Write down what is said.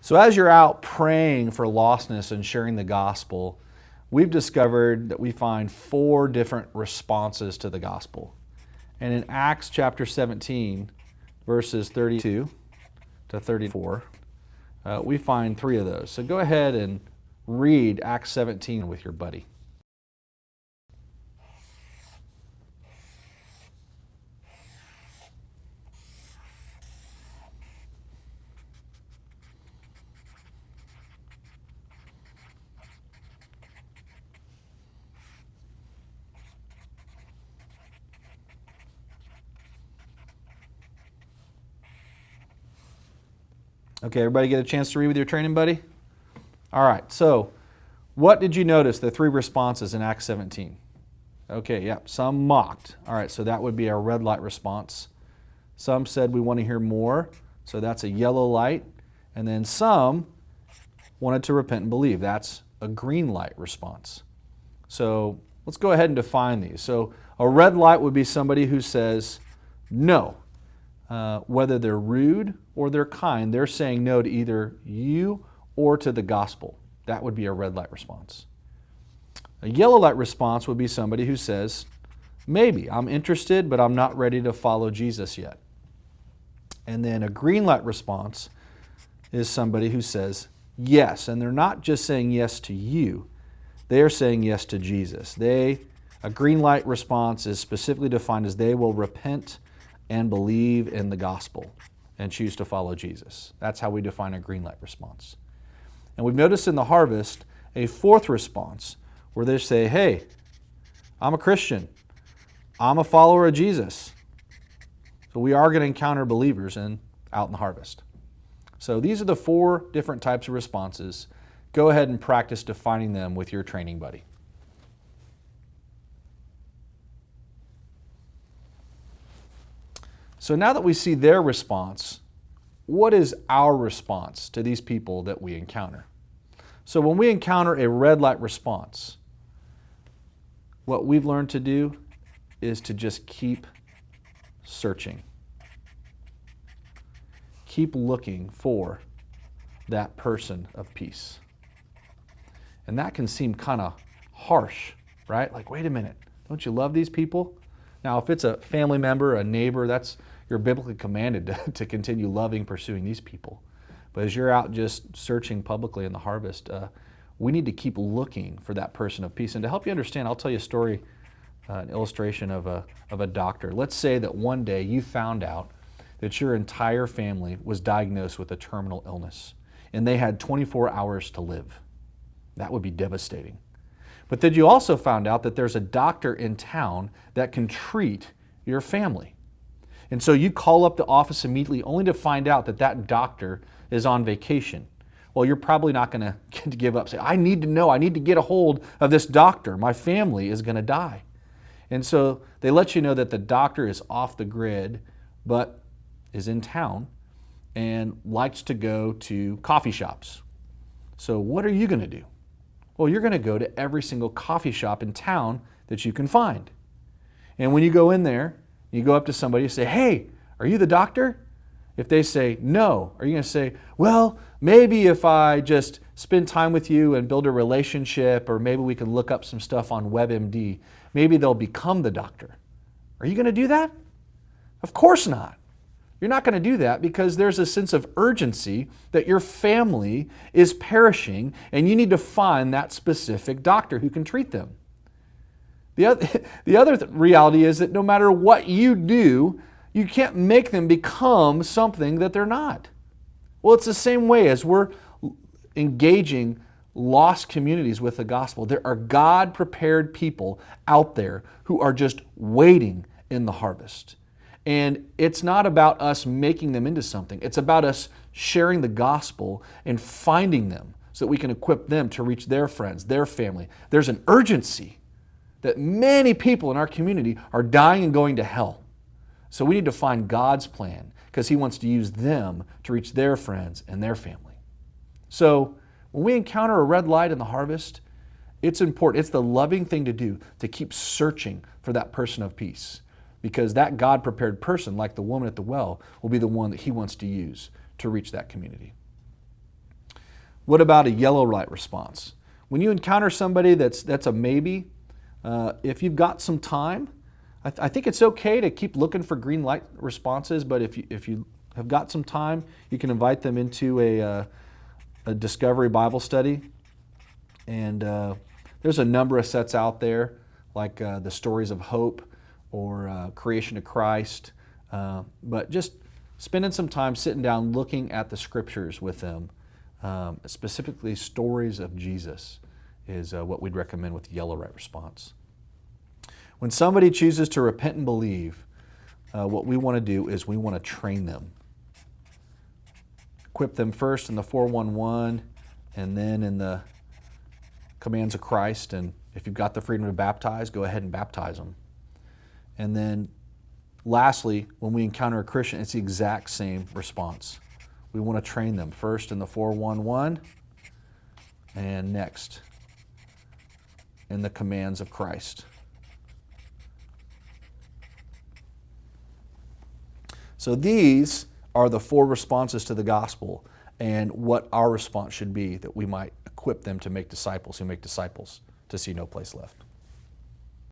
So as you're out praying for lostness and sharing the gospel, we've discovered that we find 4 different responses to the gospel. And in Acts chapter 17, verses 32 to 34, we find 3 of those. So go ahead and read Acts 17 with your buddy. Okay, everybody get a chance to read with your training buddy? All right, so what did you notice, the 3 responses in Acts 17? Okay, yeah, some mocked. All right, so that would be a red light response. Some said we want to hear more, so that's a yellow light. And then some wanted to repent and believe. That's a green light response. So let's go ahead and define these. So a red light would be somebody who says no. Whether they're rude or they're kind, they're saying no to either you or to the gospel. That would be a red light response. A yellow light response would be somebody who says, maybe, I'm interested, but I'm not ready to follow Jesus yet. And then a green light response is somebody who says yes, and they're not just saying yes to you, they are saying yes to Jesus. A green light response is specifically defined as they will repent and believe in the gospel and choose to follow Jesus. That's how we define a green light response. And we've noticed in the harvest a 4th response where they say, hey, I'm a Christian. I'm a follower of Jesus. So we are going to encounter believers out in the harvest. So these are the 4 different types of responses. Go ahead and practice defining them with your training buddy. So now that we see their response, what is our response to these people that we encounter? So when we encounter a red light response, what we've learned to do is to just keep searching. Keep looking for that person of peace. And that can seem kind of harsh, right? Like, wait a minute, don't you love these people? Now, if it's a family member, a neighbor, you're biblically commanded to continue loving, pursuing these people. But as you're out just searching publicly in the harvest, we need to keep looking for that person of peace. And to help you understand, I'll tell you a story, an illustration of a doctor. Let's say that one day you found out that your entire family was diagnosed with a terminal illness and they had 24 hours to live. That would be devastating. But then you also found out that there's a doctor in town that can treat your family. And so you call up the office immediately only to find out that that doctor is on vacation. Well, you're probably not going to give up. Say, I need to know, I need to get a hold of this doctor. My family is going to die. And so they let you know that the doctor is off the grid, but is in town and likes to go to coffee shops. So what are you going to do? Well, you're going to go to every single coffee shop in town that you can find. And when you go in there, you go up to somebody and say, hey, are you the doctor? If they say no, are you going to say, well, maybe if I just spend time with you and build a relationship, or maybe we can look up some stuff on WebMD, maybe they'll become the doctor. Are you going to do that? Of course not. You're not going to do that because there's a sense of urgency that your family is perishing and you need to find that specific doctor who can treat them. The other reality is that no matter what you do, you can't make them become something that they're not. Well, it's the same way as we're engaging lost communities with the gospel. There are God-prepared people out there who are just waiting in the harvest. And it's not about us making them into something. It's about us sharing the gospel and finding them so that we can equip them to reach their friends, their family. There's an urgency that many people in our community are dying and going to hell. So we need to find God's plan because He wants to use them to reach their friends and their family. So when we encounter a red light in the harvest, it's important. It's the loving thing to do to keep searching for that person of peace. Because that God-prepared person, like the woman at the well, will be the one that He wants to use to reach that community. What about a yellow light response? When you encounter somebody that's a maybe, if you've got some time, I think it's okay to keep looking for green light responses, but if you have got some time, you can invite them into a Discovery Bible study. And there's a number of sets out there, like the Stories of Hope or Creation of Christ. But just spending some time sitting down looking at the scriptures with them, specifically stories of Jesus, is what we'd recommend with the yellow light response. When somebody chooses to repent and believe, what we want to do is we want to train them. Equip them first in the 411 and then in the commands of Christ. And if you've got the freedom to baptize, go ahead and baptize them. And then lastly, when we encounter a Christian, it's the exact same response. We want to train them first in the 411 and next in the commands of Christ. So these are the 4 responses to the gospel and what our response should be, that we might equip them to make disciples who make disciples to see no place left.